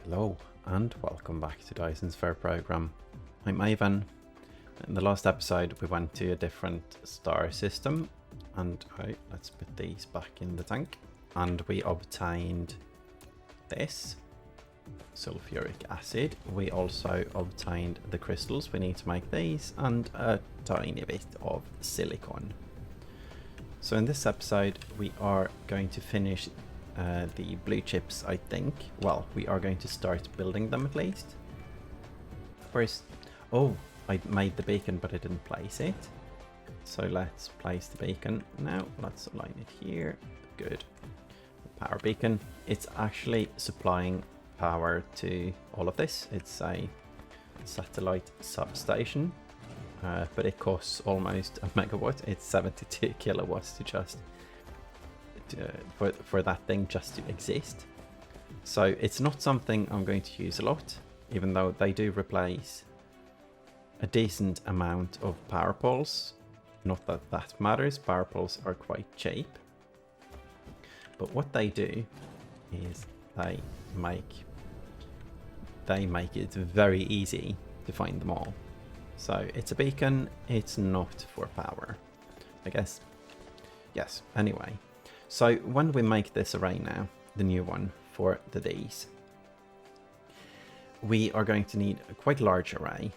Hello and welcome back to Dyson Sphere Program. I'm Ivan. In the last episode we went to a different star system and let's put these back in the tank, and we obtained this sulfuric acid. We also obtained the crystals we need to make these and a tiny bit of silicon. So in this episode we are going to finish the blue chips, I think. Well, we are going to start building them at least. First, oh, I made the beacon but I didn't place it. So let's place the beacon now. Let's align it here. Good. The power beacon. It's actually supplying power to all of this. It's a satellite substation, but it costs almost a megawatt. It's 72 kilowatts to just for that thing just to exist. So it's not something I'm going to use a lot, even though they do replace a decent amount of power poles. Not that that matters, power poles are quite cheap. But what they do is they make it very easy to find them all. So it's a beacon, it's not for power, I guess. Yes, anyway. So when we make this array now, the new one for the Ds, we are going to need a quite large array.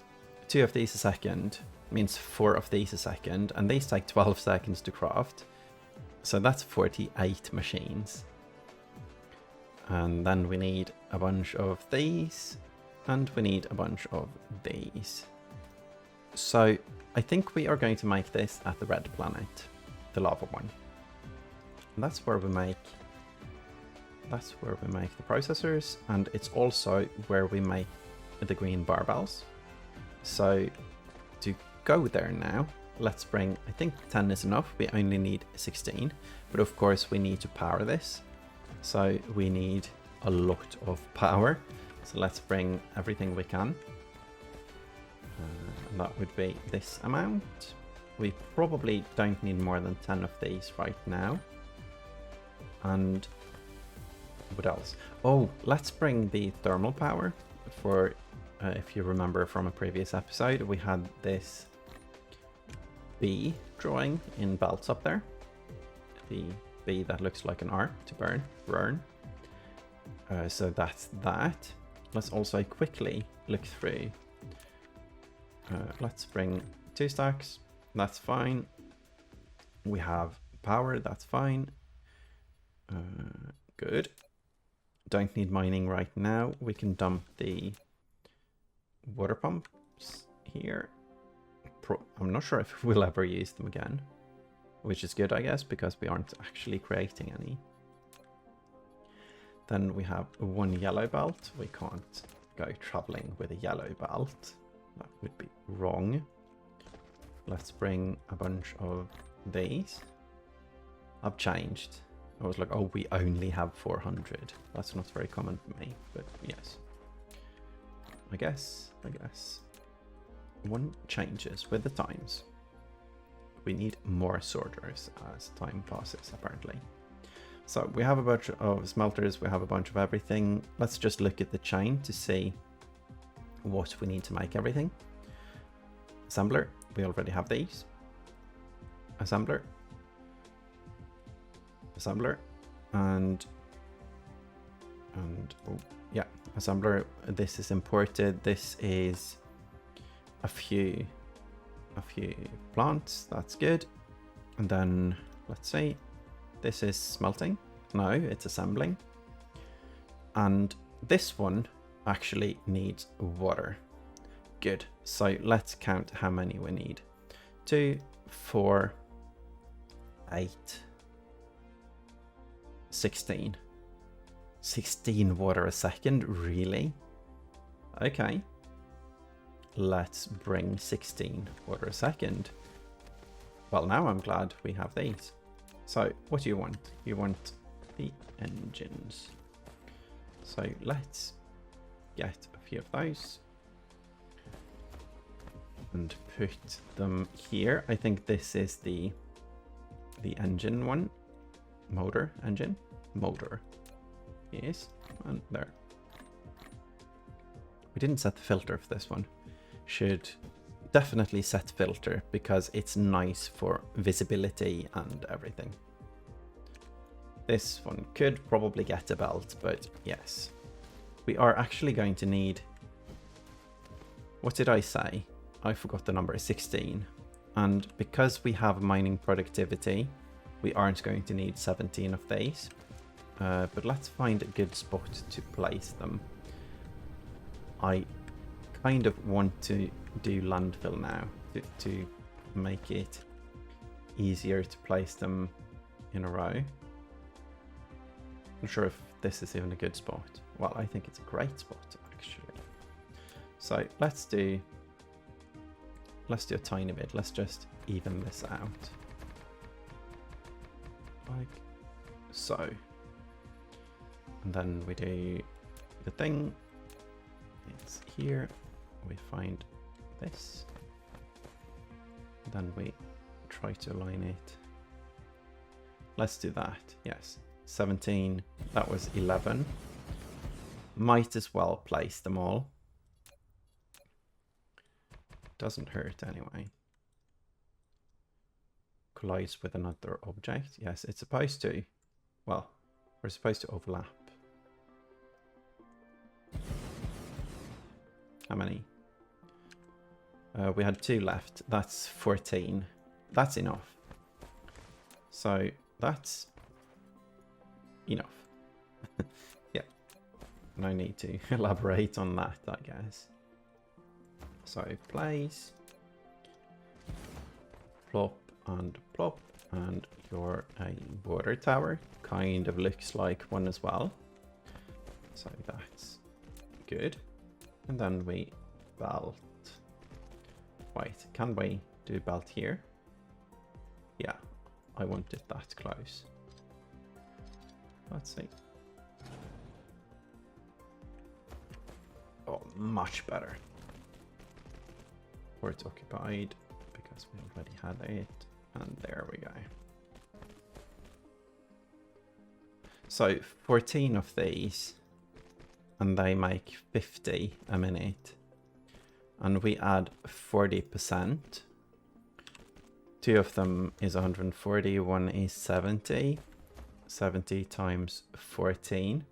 2 of these a second means 4 of these a second, and these take 12 seconds to craft. So that's 48 machines. And then we need a bunch of these, and we need a bunch of these. So I think we are going to make this at the red planet, the lava one. And that's where we make the processors, and it's also where we make the green barbells. So to go there now, let's bring, I think 10 is enough. We only need 16, but of course we need to power this. So we need a lot of power. So let's bring everything we can. And that would be this amount. We probably don't need more than 10 of these right now. And what else? Oh, let's bring the thermal power for, if you remember from a previous episode, we had this bee drawing in belts up there. The bee that looks like an R to burn. So that's that. Let's also quickly look through. Let's bring 2 stacks. That's fine. We have power. That's fine. Good. Don't need mining right now. We can dump the water pumps here. I'm not sure if we'll ever use them again, which is good, I guess, because we aren't actually creating any. Then we have 1 yellow belt. We can't go traveling with a yellow belt. That would be wrong. Let's bring a bunch of these. I've changed. I was like, oh, we only have 400. That's not very common for me, but yes. I guess. One changes with the times. We need more sorters as time passes, apparently. So we have a bunch of smelters, we have a bunch of everything. Let's just look at the chain to see what we need to make everything. Assembler, we already have these. Assembler, and oh yeah, assembler. This is imported. This is a few plants. That's good. And then let's see, this is smelting. No, it's assembling. And this one actually needs water. Good. So let's count how many we need. 2, 4, 8, 16. 16 water a second, really? Okay. Let's bring 16 water a second. Well, now I'm glad we have these. So what do you want? You want the engines. So let's get a few of those and put them here. I think this is the engine one. Motor, engine, motor. Yes, and there. didn't set the filter for this one. Should definitely set filter because it's nice for visibility and everything. This one could probably get a belt, but yes. We are actually going to need... What did I say? I forgot the number, 16. And because we have mining productivity, we aren't going to need 17 of these. But let's find a good spot to place them. I kind of want to do landfill now to make it easier to place them in a row. I'm not sure if this is even a good spot. Well, I think it's a great spot actually. So let's do a tiny bit. Let's just even this out. Like so. And then we do the thing. It's here. We find this. Then we try to align it. Let's do that. Yes. 17. That was 11. Might as well place them all. Doesn't hurt anyway. Collides with another object. Yes, it's supposed to. Well, we're supposed to overlap. How many? We had 2 left. That's 14. That's enough. So that's enough. Yeah. No need to elaborate on that, I guess. So place, plop and plop, and you're a water tower. Kind of looks like one as well. So that's good. And then we belt. Wait, can we do belt here? Yeah, I want it that close. Let's see. Oh, much better. Or it's occupied because we already had it. And there we go. So 14 of these, and they make 50 a minute. And we add 40%. 2 of them is 140, one is 70. 70 times 14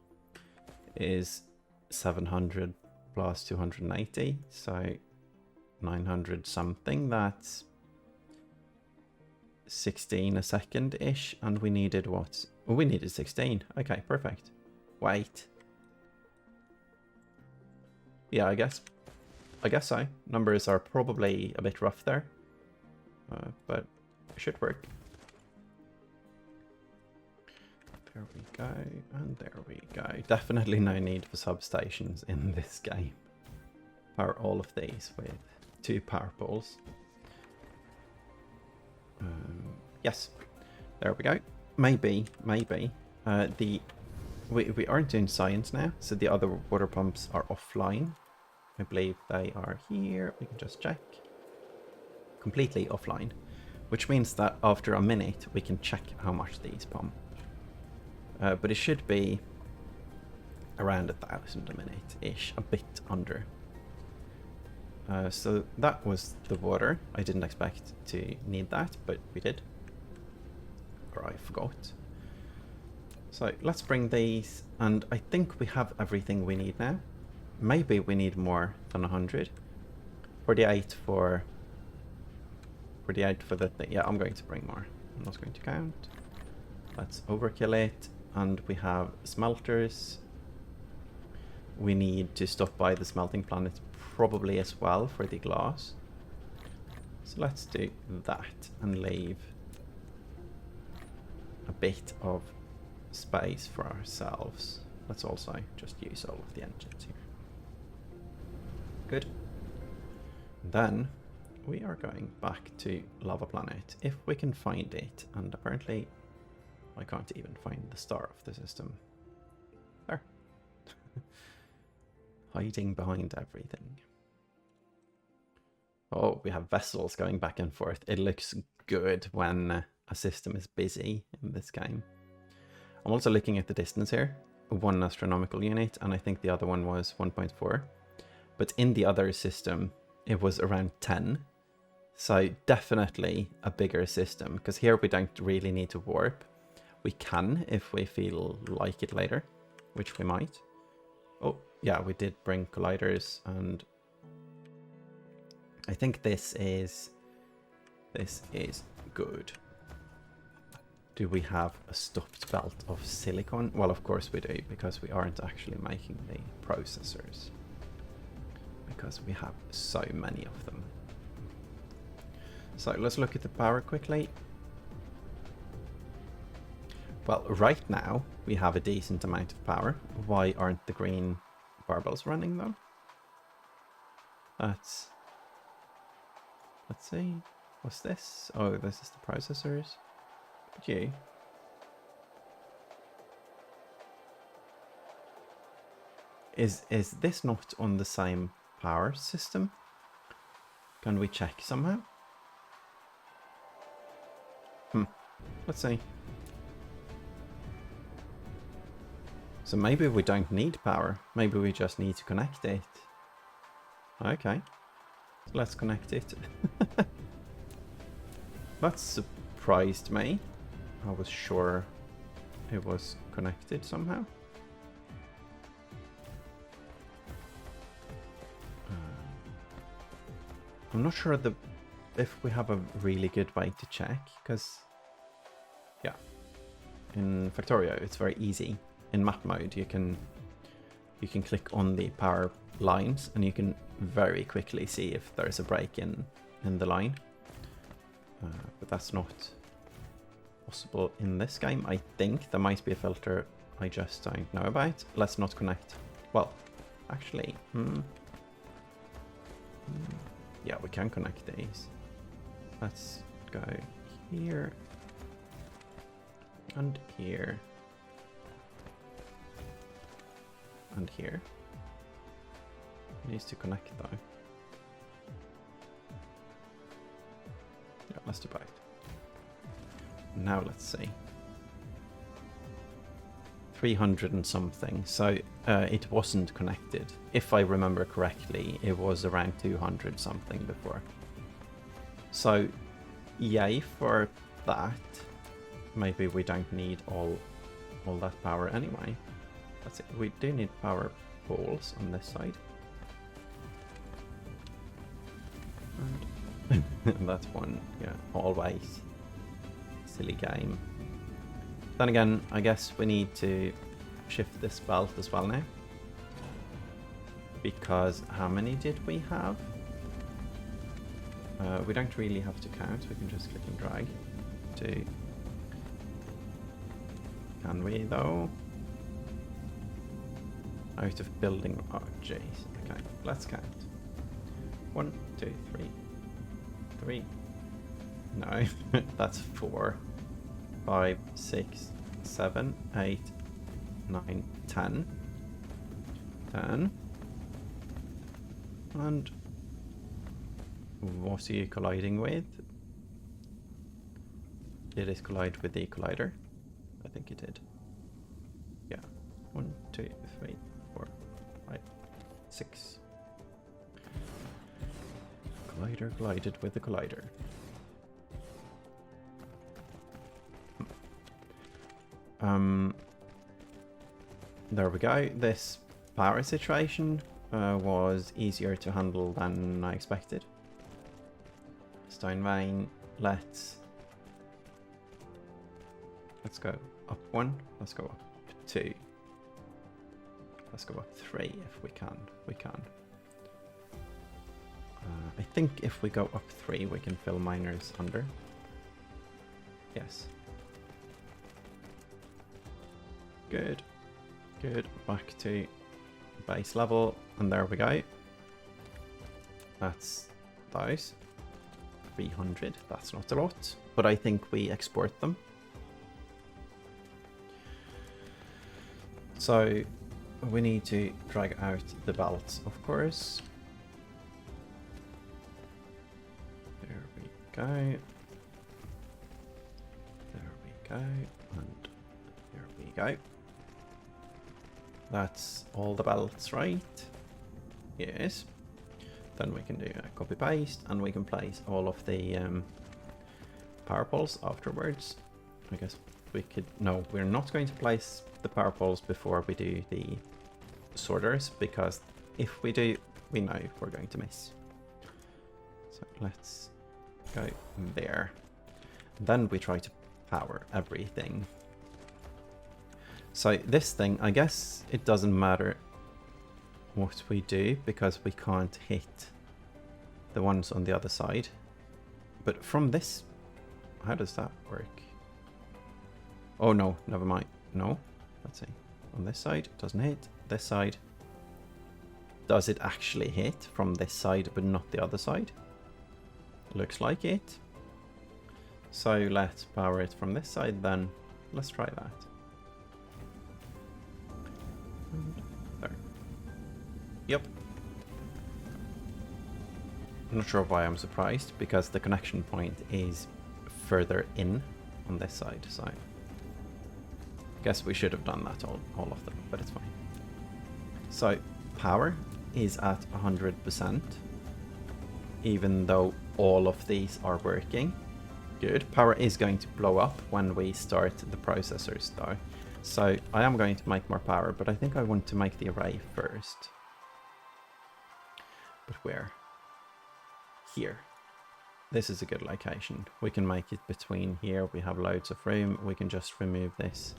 is 700 plus 280, so 900 something. That's 16 a second-ish, and we needed what? Oh, we needed 16. Okay, perfect. Wait. Yeah, I guess so. Numbers are probably a bit rough there, but it should work. There we go, and there we go. Definitely no need for substations in this game. Power all of these with 2 power poles. Yes, there we go. Maybe. We aren't doing science now, so the other water pumps are offline. I believe they are here. We can just check. Completely offline, which means that after a minute we can check how much these pump. But it should be around 1,000 a minute-ish, a bit under. So that was the water. I didn't expect to need that, but we did. Or I forgot. So let's bring these, and I think we have everything we need now. Maybe we need more than 100. 48 for the thing. Yeah, I'm going to bring more. I'm not going to count. Let's overkill it. And we have smelters. We need to stop by the smelting planet probably as well for the glass. So let's do that and leave a bit of space for ourselves. Let's also just use all of the engines here. Good. Then we are going back to Lava Planet if we can find it, and apparently I can't even find the star of the system. There. Hiding behind everything. Oh, we have vessels going back and forth. It looks good when a system is busy in this game. I'm also looking at the distance here. 1 astronomical unit, and I think the other one was 1.4. but in the other system it was around 10. So definitely a bigger system, because here we don't really need to warp. We can if we feel like it later, which we might. Oh yeah, we did bring colliders, and I think this is good. Do we have a stopped belt of silicon? Well, of course we do, because we aren't actually making the processors, because we have so many of them. So let's look at the power quickly. Well, right now we have a decent amount of power. Why aren't the green barbells running though? Let's see. What's this? Oh, this is the processors. But you. Is this not on the same power system? Can we check somehow? Let's see. So maybe we don't need power. Maybe we just need to connect it. Okay. Let's connect it. That surprised me. I was sure it was connected somehow. I'm not sure if we have a really good way to check, because yeah, in Factorio it's very easy. In map mode you can click on the power lines and you can very quickly see if there's a break in the line, but that's not possible in this game. I think there might be a filter I just don't know about. Let's not connect. Well, actually, yeah, we can connect these. Let's go here and here and here. It needs to connect though. Yeah, let's do both. Now let's see. 300 and something. So it wasn't connected. If I remember correctly, it was around 200 something before. So yay for that. Maybe we don't need all that power anyway. Let's see. We do need power poles on this side. And that's one, yeah, always. Silly game. Then again, I guess we need to shift this belt as well now. Because how many did we have? We don't really have to count, we can just click and drag. 2. Can we though? Out of building, oh jeez. Okay, let's count. 1, 2, 3. 3. No, that's 4. 5, 6, 7, 8, 9, 10. 10. And what are you colliding with? Did it collide with the collider? I think it did. Yeah. 1, 2, 3, 4, 5, 6. Collider collided with the collider. There we go. This power situation was easier to handle than I expected. Stone vein, let's go up 1, let's go up 2, let's go up 3 if we can. I think if we go up 3 we can fill miners under. Yes. Good. Back to base level, and there we go. That's those. 300, that's not a lot, but I think we export them. So we need to drag out the belts, of course. There we go. There we go, and there we go. That's all the belts, right? Yes. Then we can do a copy paste and we can place all of the power poles afterwards. I guess we could, no, we're not going to place the power poles before we do the sorters, because if we do, we know we're going to miss. So let's go there. Then we try to power everything. So this thing, I guess it doesn't matter what we do because we can't hit the ones on the other side. But from this, how does that work? Oh no, never mind. No, let's see. On this side, it doesn't hit. This side, does it actually hit from this side but not the other side? Looks like it. So let's power it from this side then. Let's try that. And there. Yep. I'm not sure why I'm surprised, because the connection point is further in on this side, so I guess we should have done that all of them, but it's fine. So power is at 100%, even though all of these are working. Good. Power is going to blow up when we start the processors though. So I am going to make more power, but I think I want to make the array first. But where? Here. This is a good location. We can make it between here. We have loads of room. We can just remove this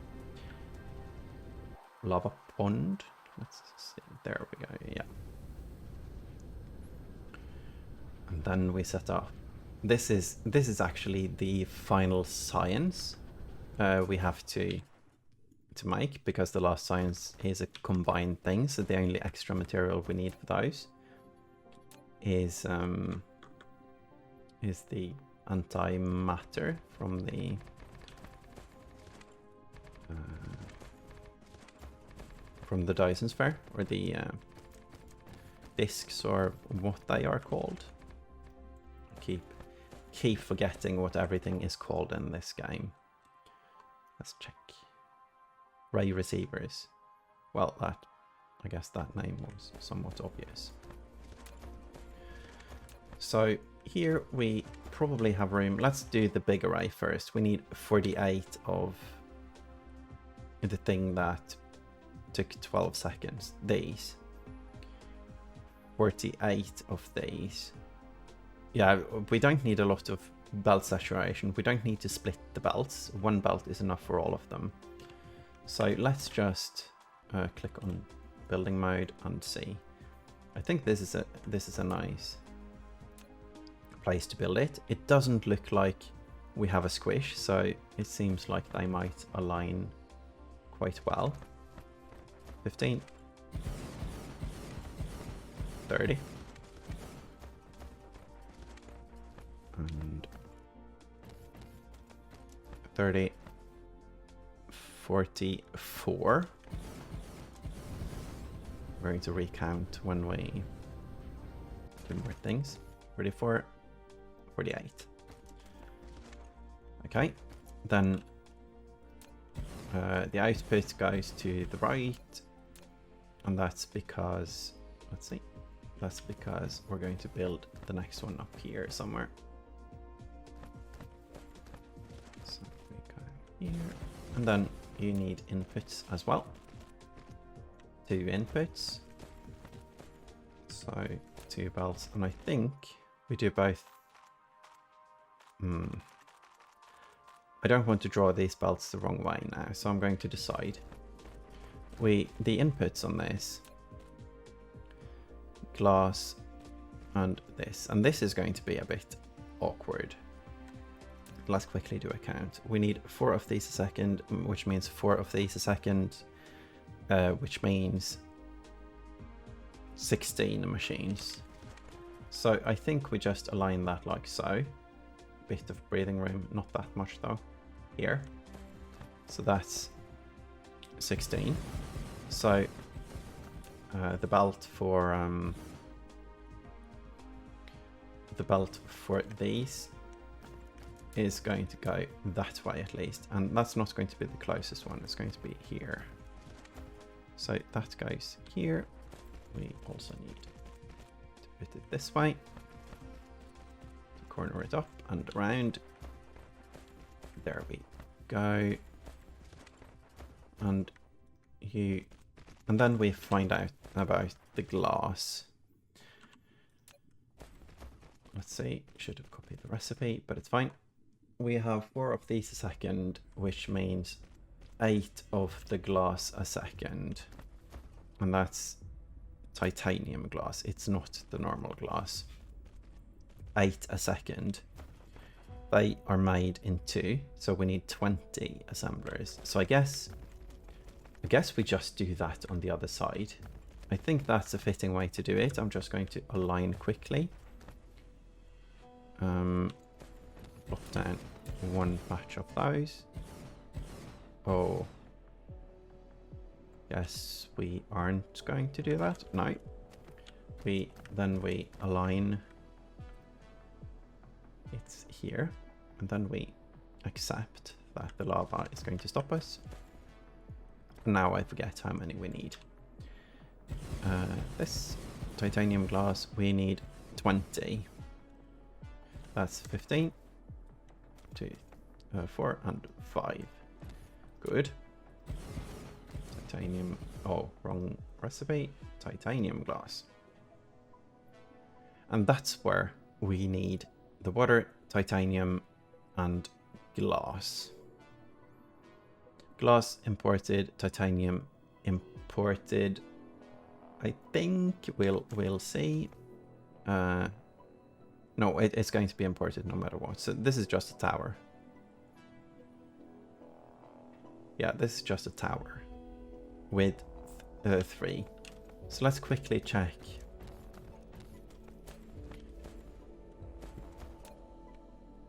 lava pond. Let's see. There we go. Yeah. And then we set up. This is actually the final science we have to make, because the last science is a combined thing. So the only extra material we need for those is the antimatter from the Dyson Sphere, or the discs, or what they are called. I keep forgetting what everything is called in this game. Let's check. Ray receivers. Well, I guess that name was somewhat obvious. So here we probably have room. Let's do the big array first. We need 48 of the thing that took 12 seconds. These. 48 of these. Yeah, we don't need a lot of belt saturation. We don't need to split the belts. One belt is enough for all of them. So let's just click on building mode and see. I think this is a nice place to build it. It doesn't look like we have a squish, so it seems like they might align quite well. 15, 30, and 30, 44. We're going to recount when we do more things. 44, 48. Okay, then the output goes to the right, and that's because, let's see, that's because we're going to build the next one up here somewhere. So we go here, and then you need inputs as well. 2 inputs, so 2 belts, and I think we do both. I don't want to draw these belts the wrong way now, so I'm going to decide. The inputs on this, glass, and this is going to be a bit awkward. Let's quickly do a count. We need 4 of these a second, which means 4 of these a second, which means 16 machines. So I think we just align that like so. Bit of breathing room, not that much though, here. So that's 16. So the belt for these is going to go that way at least, and that's not going to be the closest one. It's going to be here. So that goes here. We also need put it this way. Corner it up and around. There we go. And then we find out about the glass. Let's see, should have copied the recipe, but it's fine. We have 4 of these a second, which means 8 of the glass a second. And that's titanium glass. It's not the normal glass. 8 a second. They are made in 2, so we need 20 assemblers. So I guess we just do that on the other side. I think that's a fitting way to do it. I'm just going to align quickly. Plop down 1 batch of those. Oh. Yes, we aren't going to do that. No. Then we align. It's here. And then we accept that the lava is going to stop us. Now I forget how many we need. This titanium glass, we need 20. That's 15, 2, 4, and 5. Good. Titanium, oh, wrong recipe. Titanium glass. And that's where we need the water, titanium, and glass. Glass imported, titanium imported. I think we'll see. No, it's going to be imported no matter what. So this is just a tower. Yeah, this is just a tower with 3. So let's quickly check.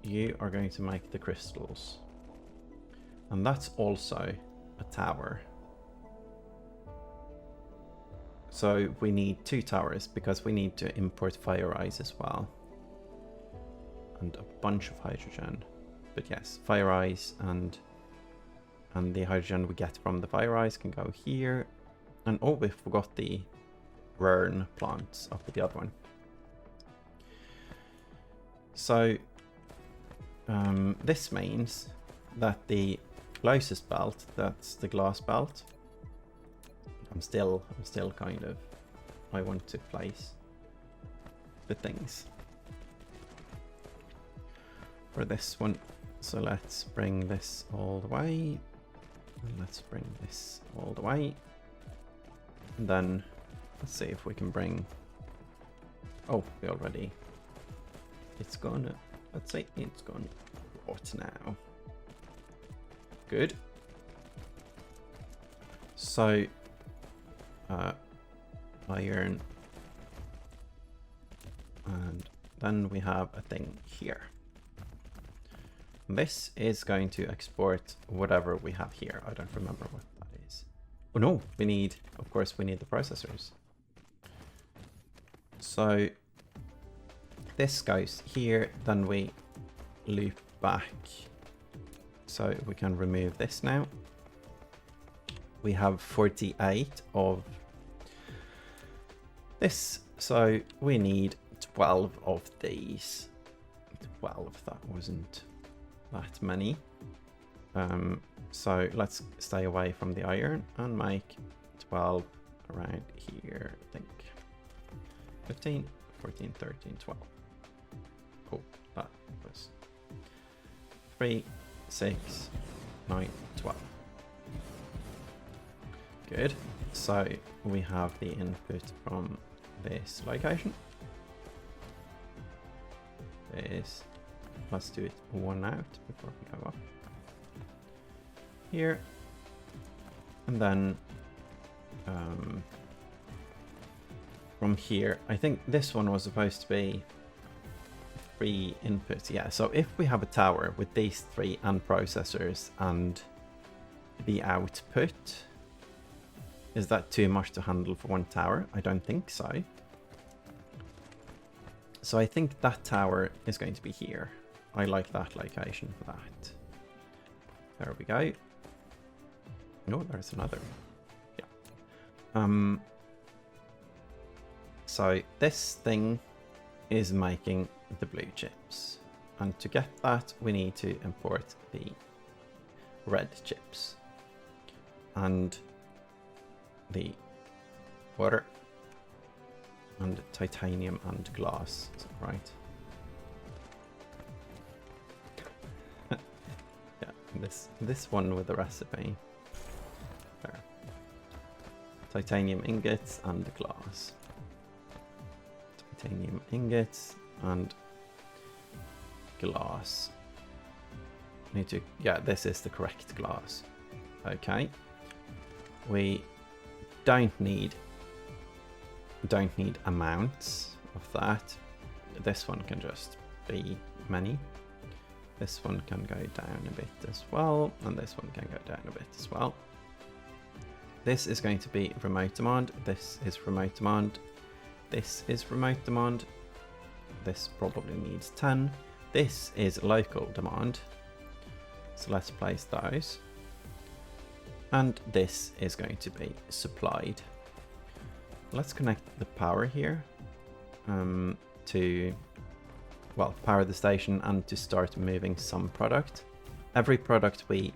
You are going to make the crystals. And that's also a tower. So we need 2 towers because we need to import fire ice as well. And a bunch of hydrogen. But yes, fire ice and the hydrogen we get from the fire ice can go here. And oh, we forgot the burn plants up with the other one. So this means that the closest belt, that's the glass belt. I'm still kind of, I want to place the things for this one. So let's bring this all the way. And let's bring this all the way. And then let's see if we can bring, oh, we already, it's gonna, let's see, it's gone what now? Good. So iron, and then we have a thing here. This is going to export whatever we have here. I don't remember what that is. Oh no, we need, of course, we need the processors. So this goes here, then we loop back. So we can remove this now. We have 48 of this, so we need 12 of these. 12, that wasn't that many. So let's stay away from the iron and make 12 around here, I think. 15, 14, 13, 12. Oh, that was 3, 6, 9, 12. Good. So we have the input from this location. This. Let's do it 1 out before we go up. Here. And then from here, I think this one was supposed to be 3 inputs. Yeah, so if we have a tower with these 3 and processors and the output, is that too much to handle for 1 tower? I don't think so. So I think that tower is going to be here. I like that location for that. There we go. No, there's another. Yeah. So this thing is making the blue chips. And to get that, we need to import the red chips. And the water. And titanium and glass, is that right? Yeah, this one with the recipe. There. Titanium ingots and glass. Titanium ingots and glass. Need to, yeah, this is the correct glass. Okay. We don't need amounts of that. This one can just be many. This one can go down a bit as well, and this one can go down a bit as well. This is going to be remote demand. This is remote demand. This is remote demand. This probably needs 10. This is local demand. So let's place those. And this is going to be supplied. Let's connect the power here to, well, power the station and to start moving some product. Every product we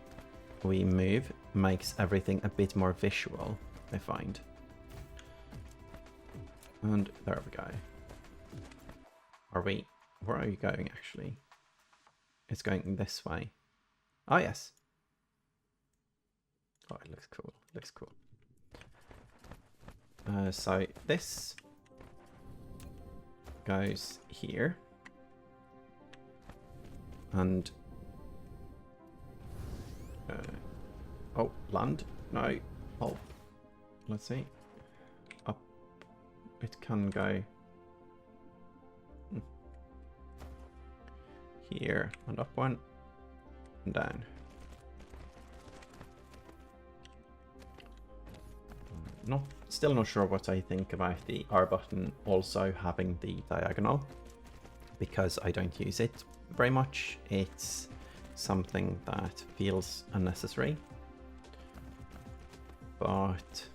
move makes everything a bit more visual, I find. And there we go. Where are you going actually? It's going this way. Oh yes. Oh, it looks cool. It looks cool. So this goes here. And oh, land. No. Oh, let's see. Up. It can go here and up one and down. Still not sure what I think about the R button also having the diagonal, because I don't use it very much. It's something that feels unnecessary, but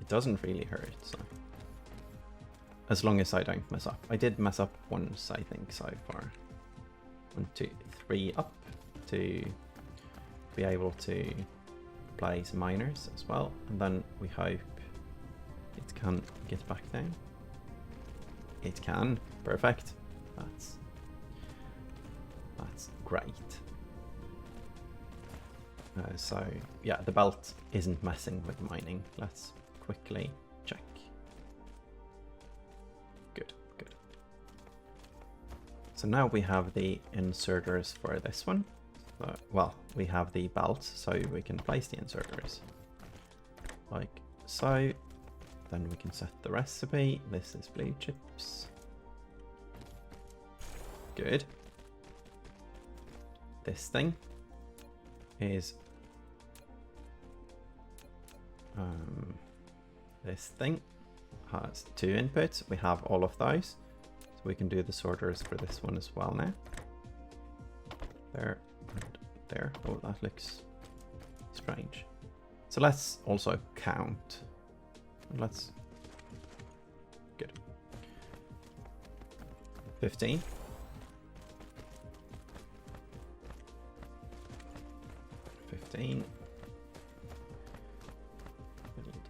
it doesn't really hurt, so as long as I don't mess up. I did mess up once, I think, so far. 1, 2, 3 up to be able to place miners as well, and then we hope it can get back down. It can. Perfect. That's great. So yeah, the belt isn't messing with mining. Let's quickly check. Good. So now we have the inserters for this one. Well, we have the belt, so we can place the inserters like so. Then we can set the recipe. This is blue chips. Good. This thing is this thing has 2 inputs. We have all of those, so we can do the sorters for this one as well now. There. There. Oh, that looks strange. So let's also count. Let's. Good. 15. 15.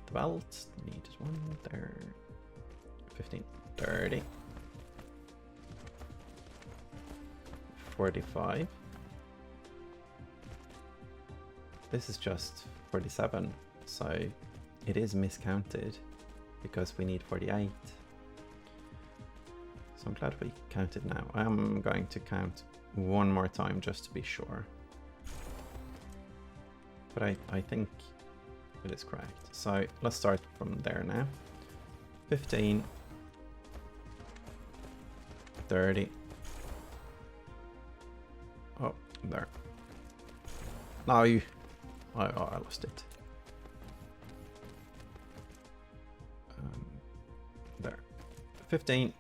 The belt. Need one there. 15. 30. 45. This is just 47, so it is miscounted because we need 48. So I'm glad we counted now. I'm going to count one more time just to be sure. But I think it is correct. So let's start from there now. 15, 30. Oh, there. No, you. Oh, I lost it. There. 15.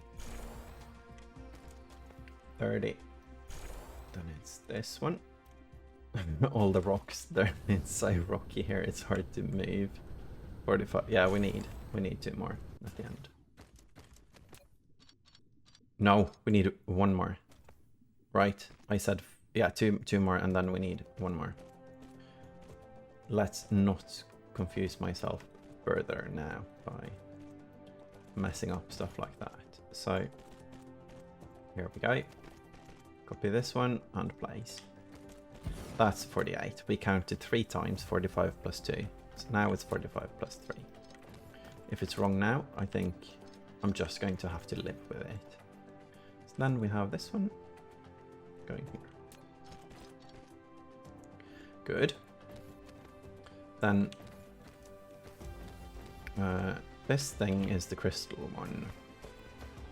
30. Then it's this one. All the rocks there. It's so rocky here. It's hard to move. 45. Yeah, we need 2 more at the end. No, we need one more. Right, I said, yeah, two more, and then we need one more. Let's not confuse myself further now by messing up stuff like that. So here we go. Copy this one and place. That's 48. We counted 3 times 45 plus 2. So now it's 45 plus 3. If it's wrong now, I think I'm just going to have to live with it. So then we have this one going here. Good. Then this thing is the crystal one.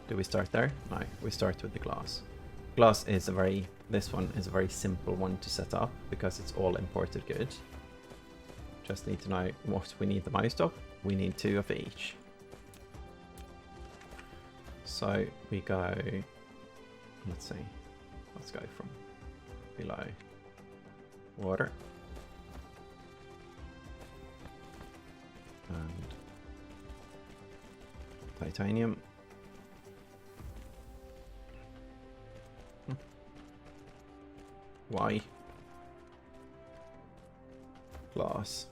Do we start there? No, we start with the glass. Glass is this one is a very simple one to set up because it's all imported goods. Just need to know what we need the most of. We need 2 of each. So we go, let's see, let's go from below water. And titanium. Why? Glass.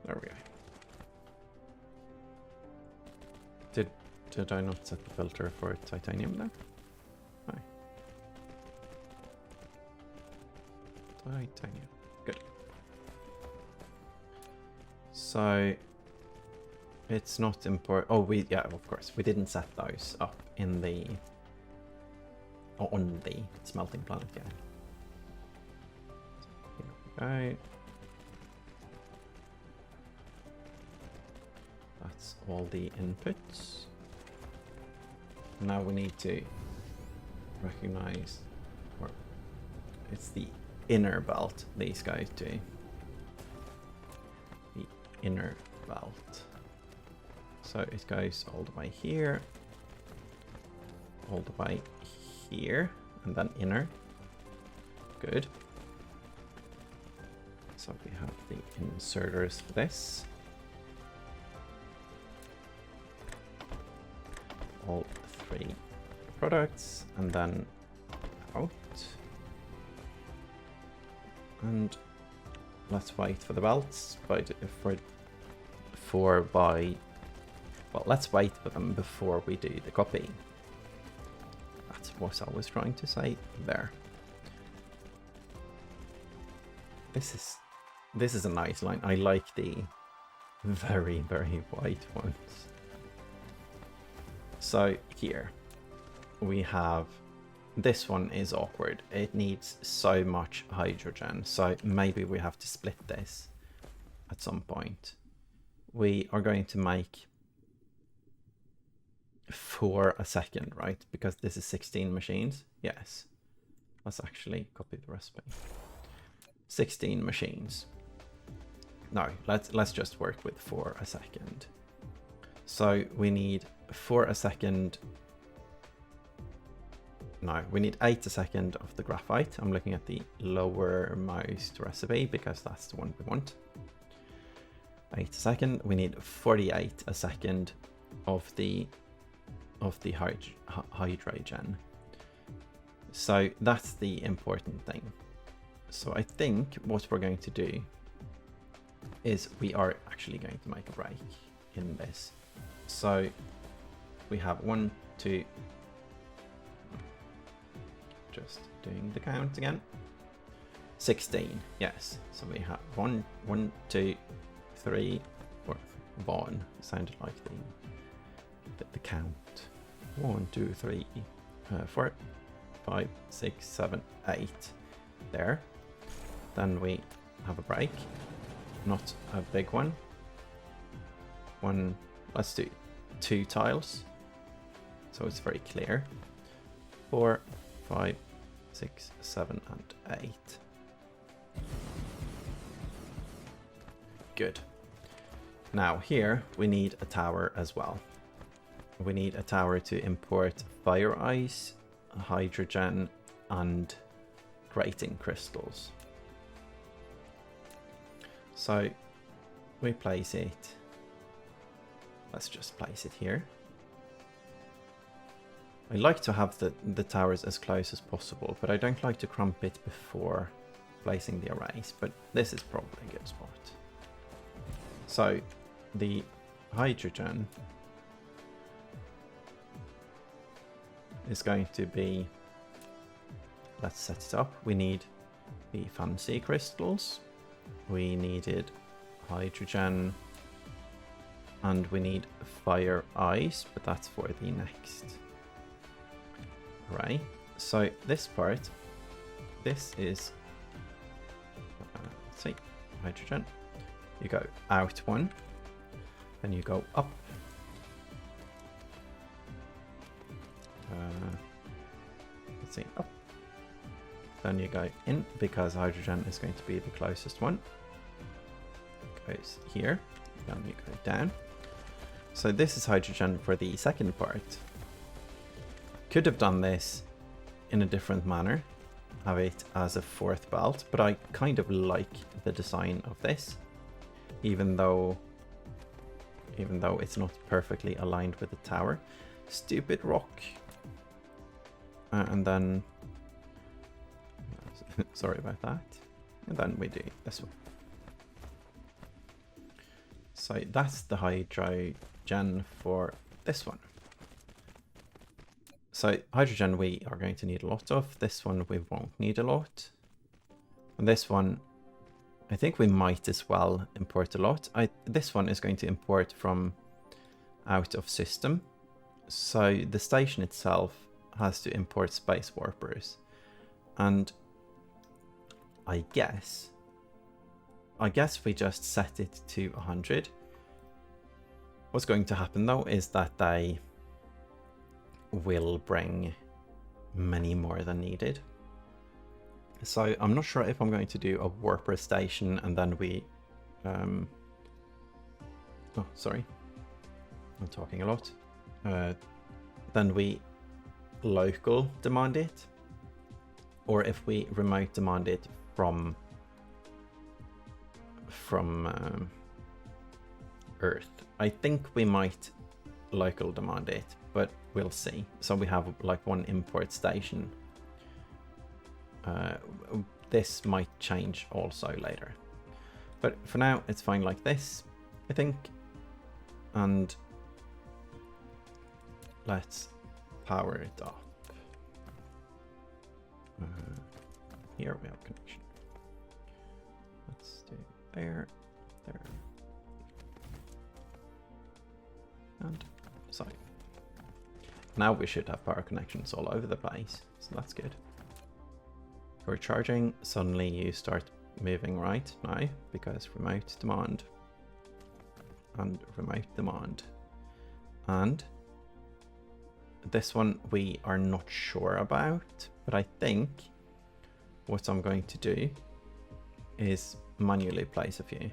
There we go. Did I not set the filter for titanium there? No. Titanium. Good. So it's not important. Oh, yeah, of course. We didn't set those up in the on the smelting planet yet. So here we go. That's all the inputs. Now we need to recognize, or it's the inner belt these guys do. The inner belt. So it goes all the way here, all the way here, and then inner. Good. So we have the inserters for this. All 3 products, and then out. And let's wait for the belts, but well, let's wait for them before we do the copy. That's what I was trying to say there. This is a nice line. I like the very, very white ones. So here we have, this one is awkward. It needs so much hydrogen. So maybe we have to split this at some point. We are going to make 4 a second, right? Because this is 16 machines. Yes. Let's actually copy the recipe. 16 machines. No, let's just work with 4 a second. So we need 4 a second. No, we need 8 a second of the graphite. I'm looking at the lowermost recipe because that's the one we want. 8 a second. We need 48 a second of the hydrogen. So that's the important thing. So I think what we're going to do is we are actually going to make a break in this. So we have 1, 2, just doing the count again. 16, yes. So we have 1, 2, 3, or 1. Sounded like the count. 1, 2, 3, 4, 5, 6, 7, 8. There. Then we have a break. Not a big one. Let's do 2 tiles. So it's very clear. 4, 5, 6, 7, and 8. Good. Now here we need a tower as well. We need a tower to import fire ice, hydrogen, and grating crystals. So we place it. Let's just place it here. I like to have the towers as close as possible, but I don't like to crump it before placing the arrays, but this is probably a good spot. So the hydrogen is going to be, let's set it up. We need the fancy crystals, we needed hydrogen, and we need fire ice, but that's for the next array. So this part, this is, let's see, hydrogen. You go out one, then you go up. Let's see, up. Then you go in, because hydrogen is going to be the closest one. Goes here, then you go down. So this is hydrogen for the second part. Could have done this in a different manner, have it as a fourth belt, but I kind of like the design of this, even though it's not perfectly aligned with the tower. Stupid rock. And then, sorry about that. And then we do this one. So that's the hydrogen for this one. So hydrogen we are going to need a lot of. This one we won't need a lot. And this one, I think we might as well import a lot. This one is going to import from out of system. So the station itself has to import space warpers. And I guess we just set it to 100. What's going to happen though is that they will bring many more than needed. So I'm not sure if I'm going to do a warper station and then we oh sorry, I'm talking a lot. Then we local demand it, or if we remote demand it from Earth. I think we might local demand it, but we'll see. So we have like one import station. This might change also later, but for now it's fine like this, I think. And let's power it up. Here we have connection. Let's do there, and so now we should have power connections all over the place, so that's good. You're charging, suddenly you start moving right now because remote demand and remote demand. And this one we are not sure about, but I think what I'm going to do is manually place a few.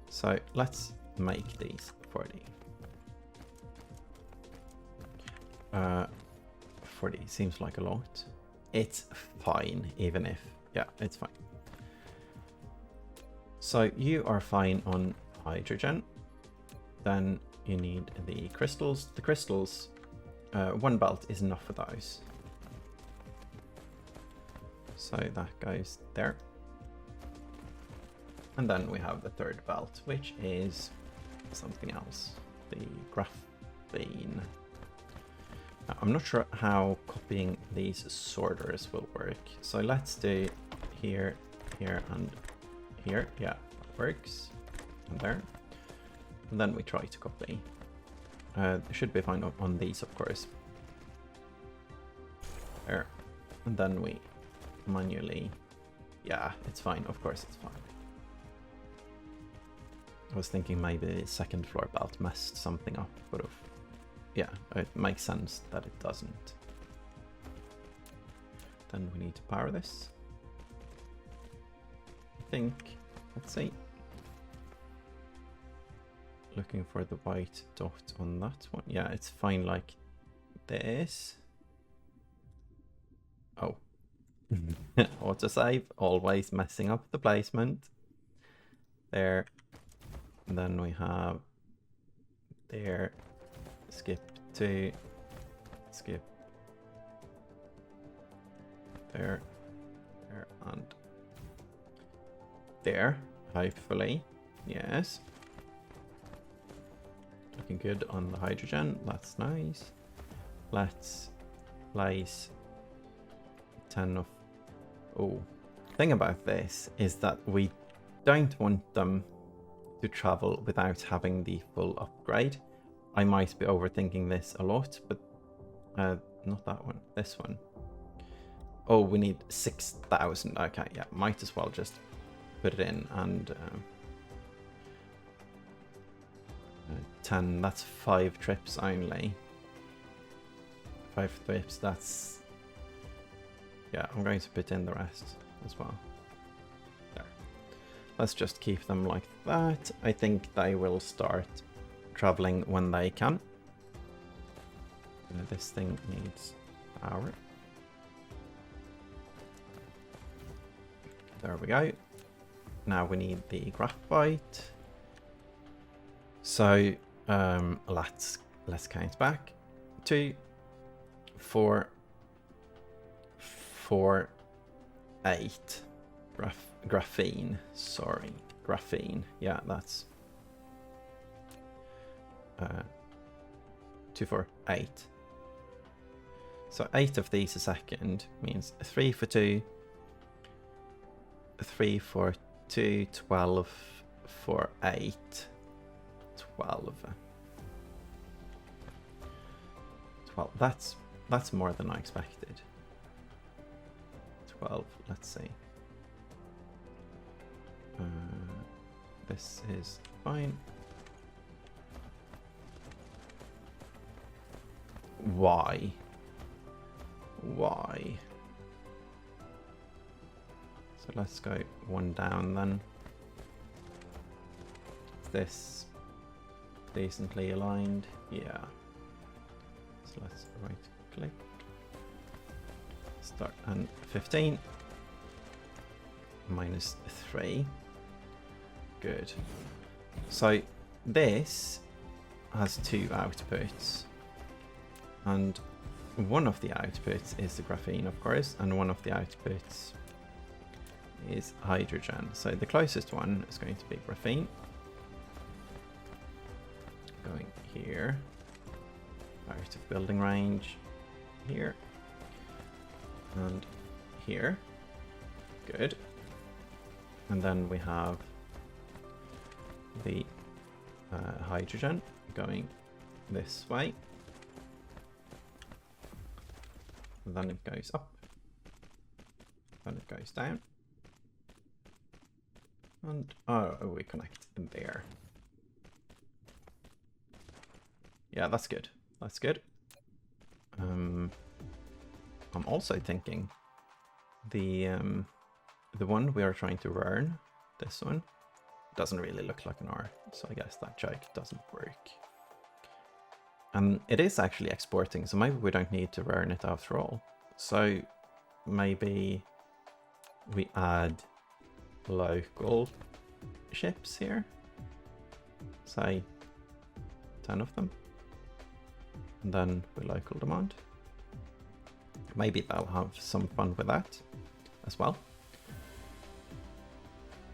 So let's make these 40. 40 seems like a lot. It's fine, even if, yeah, it's fine. So you are fine on hydrogen. Then you need the crystals. The crystals, one belt is enough for those. So that goes there. And then we have the third belt, which is something else, the graphene. Now, I'm not sure how copying these sorters will work. So let's do here, here, and here. Yeah, that works. And there. And then we try to copy. It should be fine on these, of course. There. And then we manually, yeah, it's fine. Of course it's fine. I was thinking maybe the second floor belt messed something up, but yeah, it makes sense that it doesn't. Then we need to power this. I think, let's see. Looking for the white dot on that one. Yeah, it's fine like this. Oh. Autosave, always messing up the placement. There. And then we have there, skip to skip there, there, and there, hopefully. Yes. Looking good on the hydrogen. That's nice. Let's place 10 of... Oh, thing about this is that we don't want them to travel without having the full upgrade. I might be overthinking this a lot, but not that one, this one. Oh, we need 6,000. Okay, yeah, might as well just put it in. And 10, that's 5 trips only. 5 trips, that's... Yeah, I'm going to put in the rest as well. There. Let's just keep them like that. I think they will start traveling when they can. This thing needs power. There we go. Now we need the graphite. So let's count back. 2, 4, 4, 8. Graphene. Sorry, graphene. Yeah, that's 2, 4, 8. So 8 of these a second means 3 for 2, 3 for 2, 12 for 8. 12. 12. That's more than I expected. 12. Let's see. This is fine. Why? Why? So let's go one down then. Is this decently aligned? Yeah. So let's right click. Start and 15. Minus 3. Good. So this has 2 outputs. And one of the outputs is the graphene, of course, and one of the outputs is hydrogen. So the closest one is going to be graphene. Going here. Out of building range. Here. And here. Good. And then we have the hydrogen going this way. And then it goes up. Then it goes down. And we connect in there. Yeah, that's good. That's good. I'm also thinking the one we are trying to burn, this one, doesn't really look like an R, so I guess that joke doesn't work. It is actually exporting, so maybe we don't need to burn it after all. So maybe we add local ships here, say 10 of them, and then we local demand. Maybe they'll have some fun with that as well.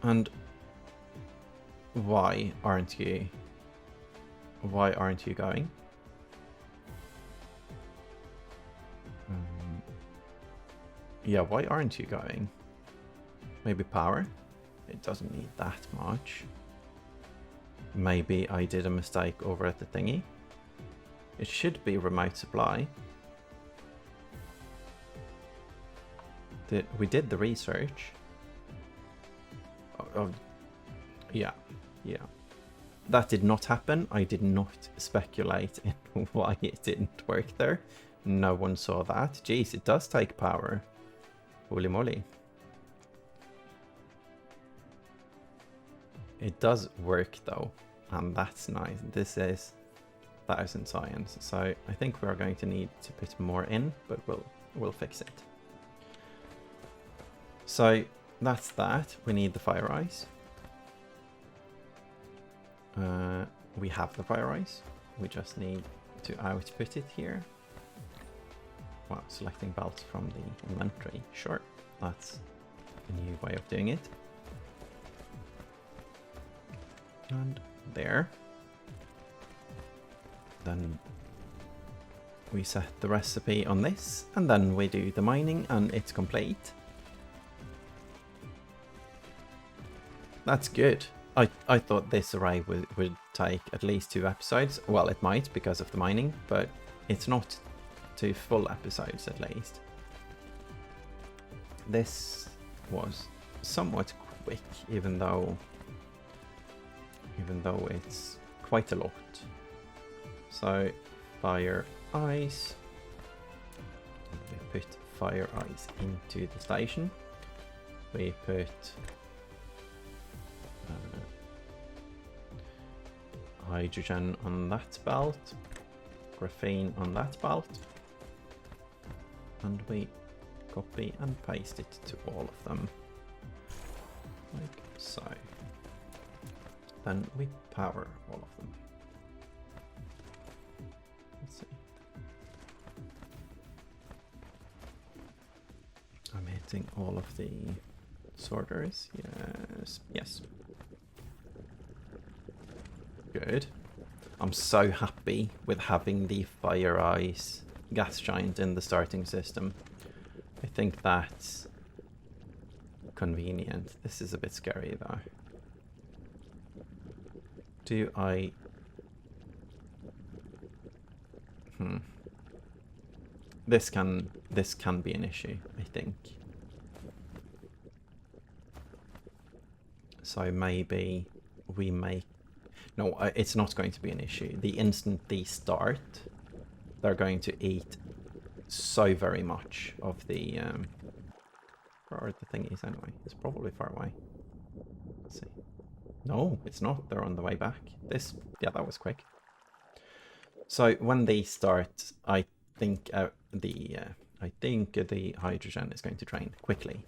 And why aren't you going? Yeah, why aren't you going? Maybe power? It doesn't need that much. Maybe I did a mistake over at the thingy. It should be remote supply. We did the research. Yeah. That did not happen. I did not speculate in why it didn't work there. No one saw that. Jeez, it does take power. Holy moly. It does work though, and that's nice. This is 1000 science, so I think we're going to need to put more in, but we'll fix it. So that's that. We need the fire ice. We have the fire ice. We just need to output it here. well, selecting belts from the inventory. Sure, that's a new way of doing it. And there. Then we set the recipe on this, and then we do the mining, and it's complete. That's good. I thought this array would take at least 2 episodes. Well, it might because of the mining, but it's not 2 full episodes at least. This was somewhat quick, even though it's quite a lot. So fire ice. We put fire ice into the station. We put hydrogen on that belt, graphene on that belt, and we copy and paste it to all of them, like so. Then we power all of them. Let's see. I'm hitting all of the sorters. Yes. Good. I'm so happy with having the fire ice gas giant in the starting system. I think that's convenient. This is a bit scary though. Do I... This can be an issue, I think. So maybe we make... No, it's not going to be an issue. The instant they start, they're going to eat so very much of the... Where are the thingies anyway? It's probably far away. Let's see. No, it's not. They're on the way back. Yeah, that was quick. So when they start, I think the hydrogen is going to drain quickly.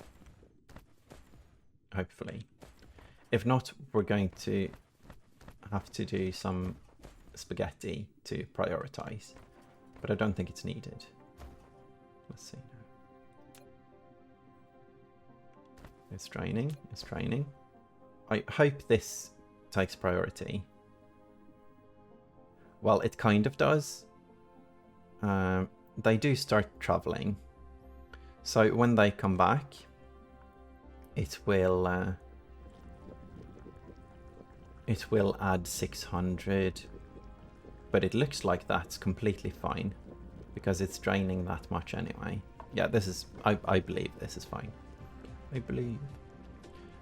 Hopefully. If not, we're going to have to do some spaghetti to prioritize, but I don't think it's needed. Let's see. It's draining. It's draining. I hope this takes priority. Well, it kind of does. They do start traveling. So when they come back, it will add 600. But it looks like that's completely fine because it's draining that much anyway. Yeah, this is, I believe this is fine. I believe.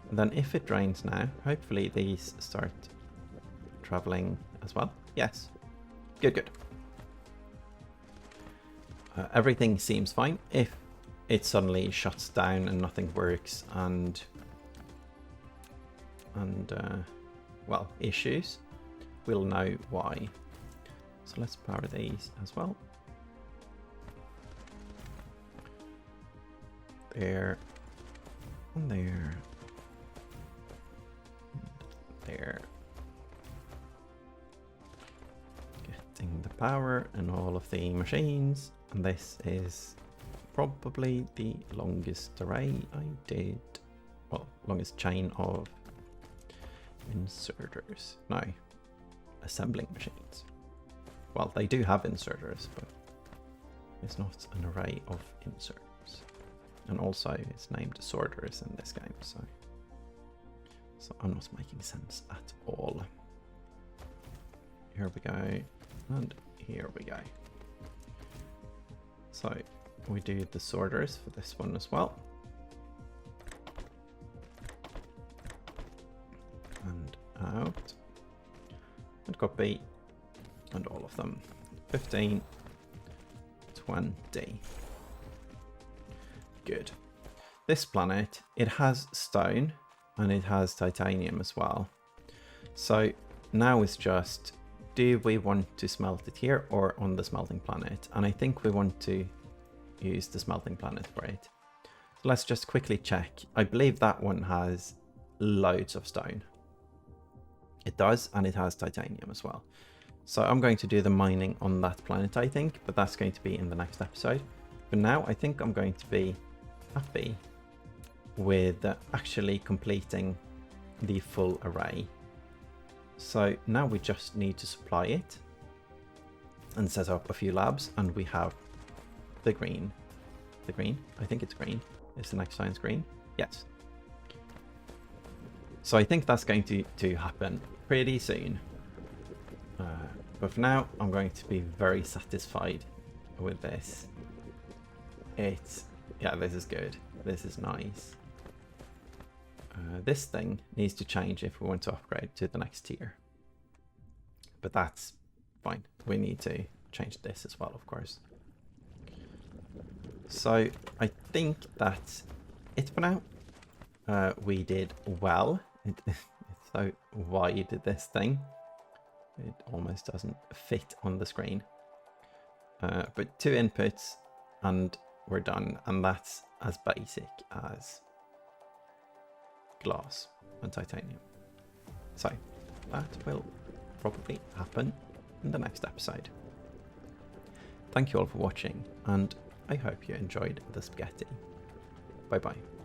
And then if it drains now, hopefully these start traveling as well. Yes. Good, good. Everything seems fine. If it suddenly shuts down and nothing works and well, issues, we'll know why. So let's power these as well. There, and there, and there. Getting the power and all of the machines, and this is probably the longest array I did. Well, longest chain of inserters. No, assembling machines. Well, they do have inserters, but it's not an array of inserters. And also it's named sorters in this game, so I'm not making sense at all. Here we go, and here we go. So we do the sorters for this one as well. And out. And copy. And all of them. 15. 20. Good. This planet, it has stone and it has titanium as well. So now it's just, do we want to smelt it here or on the smelting planet? And I think we want to use the smelting planet for it. So let's just quickly check. I believe that one has loads of stone. It does, and it has titanium as well. So I'm going to do the mining on that planet, I think, but that's going to be in the next episode. For now, I think I'm going to be happy with actually completing the full array. So now we just need to supply it and set up a few labs, and we have the green. The green? I think it's green. Is the next science green? Yes. So I think that's going to happen pretty soon. But for now, I'm going to be very satisfied with this. Yeah, this is good. This is nice. This thing needs to change if we want to upgrade to the next tier. But that's fine. We need to change this as well, of course. So I think that's it for now. We did well. It's so wide, this thing. It almost doesn't fit on the screen. But 2 inputs and we're done. And that's as basic as glass and titanium. So that will probably happen in the next episode. Thank you all for watching, and I hope you enjoyed the spaghetti. Bye bye.